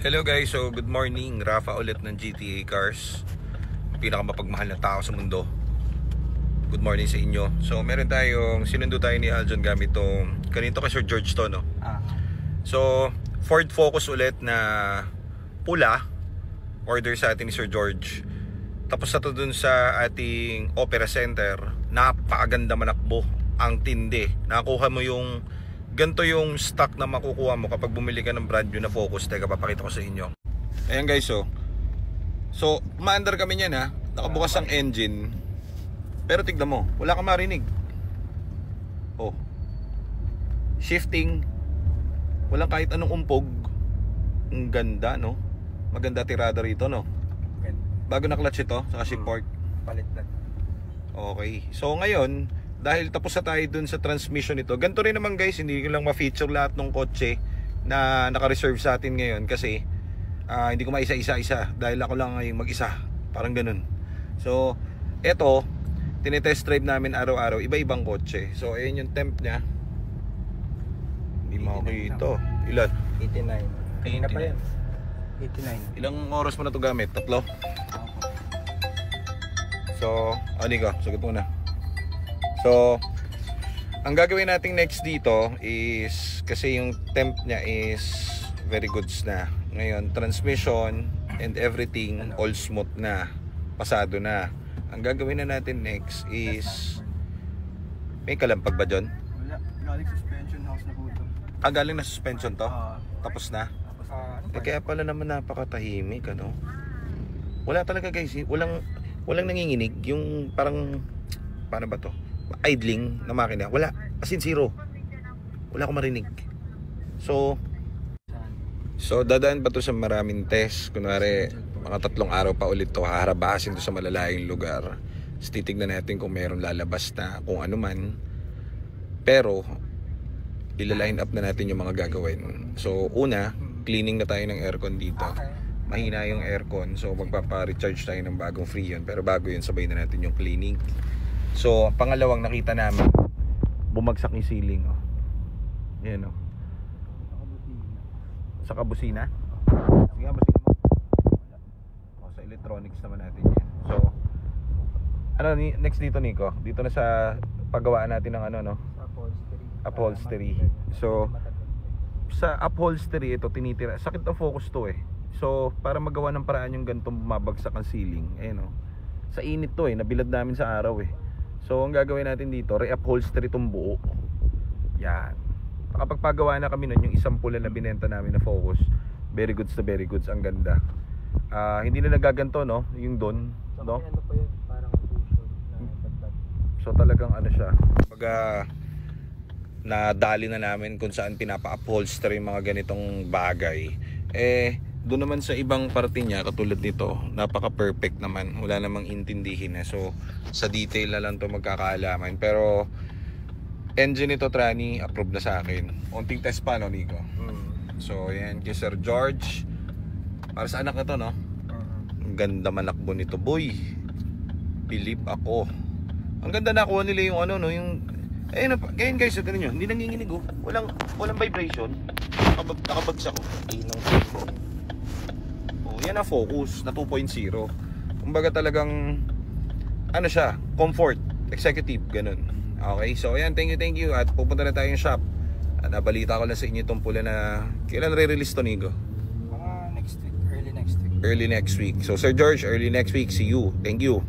Hello guys, so good morning. Rafa ulit ng GTA Cars, pinakamapagmahal na tao sa mundo. Good morning sa inyo. So meron tayong sinundo tayo ni Aljon gamit tong kanito kay Sir George to, no? So Ford Focus ulit na pula, order sa atin ni Sir George. Tapos na to dun sa ating Opera Center. Napakaganda manakbo, ang tindi. Nakuha mo yung ganito yung stock na makukuha mo kapag bumili ka ng brand new na Focus. Teka, papakita ko sa inyo. Ayan guys, so maandar kami niyan ha. Nakabukas ang engine. Pero tignan mo, wala kang marinig. Oh, shifting, walang kahit anong umpog. Ang ganda, no? Maganda tirada rito, no? Bago na clutch ito, saka shift fork. Palit na. Okay, so ngayon dahil tapos na tayo dun sa transmission nito, ganito rin naman guys, hindi ko lang ma-feature lahat ng kotse na naka-reserve sa atin ngayon kasi hindi ko maisa-isa-isa dahil ako lang ngayong mag-isa, parang ganun. So eto, tinetest drive namin araw-araw, iba-ibang kotse. So ayan yung temp nya, hindi makakita. Ilan? 89. Kanina pa yan. 89. Ilang oras mo na ito gamit? Tatlo? So ano ka? Sagot mo na. So ang gagawin natin next dito is, kasi yung temp nya is very goods na. Ngayon transmission and everything all smooth na, pasado na. Ang gagawin na natin next is, may kalampag ba dyan? Wala, galing suspension house na po ito. Galing na suspension to? Tapos na? Kaya pala naman napakatahimik, ano? Wala talaga guys, walang nanginginig. Yung parang, paano ba to? Idling na makina, wala, as in zero. Wala akong marinig. So dadaan pa to sa maraming test. Kunwari mga 3 araw pa ulit to, haharabasin to sa malalayong lugar. Tapos titignan natin kung meron lalabas na kung ano man. Pero ila-line up na natin yung mga gagawin. So una, cleaning na tayo ng aircon dito. Mahina yung aircon, so magpapa-recharge tayo ng bagong Freon. Pero bago yun, sabay na natin yung cleaning. So pangalawang nakita namin, bumagsak yung ceiling, oh. Yan, oh. Sa kabusina. Sige, busina mo. Oh, sa electronics naman natin yan. So ano next dito, Nico? Dito na sa paggawaan natin ng ano, no? Upholstery. So sa upholstery ito tinitira. Sakit ang Focus to eh. So para magawa ng paraan yung ganitong bumabagsak ang ceiling, ayun, oh. Sa init to eh, nabilad namin sa araw eh. So ang gagawin natin dito, re-upholstery itong buo. Yan. Kapag pagawa na kami nun, yung isang pula na binenta namin na Focus, very goods na very goods, ang ganda. Hindi na nagaganto, no? Yung doon, no? Ano pa yun? Parang cushion na bagdad. So talagang ano siya, nadali na namin kung saan pinapa-upholstery yung mga ganitong bagay. Doon naman sa ibang parte niya, katulad nito, napaka-perfect naman. Wala namang intindihin na. So, sa detail na lang to magkakaalaman. Pero, engine nito, Trani, approved na sa akin. Unting test pa, no, Nico? So, yan, kay Sir George. Para sa anak na to, no? Ang ganda manakbo nito, boy. Believe ako. Ang ganda nakuha nila yung ano, no, yung... Ganyan guys, ito nyo, hindi nanginginig, oh. Walang vibration. Nakabagsak, oh. Yan ang Focus na 2.0. Kumbaga talagang ano siya, comfort, executive, ganun. Okay, so ayan, thank you. At pupunta na tayong shop. At nabalita ko lang sa inyo itong pula na kailan re-release to, Nico? Mga next week, early next week. Early next week. So Sir George, early next week, see you. Thank you.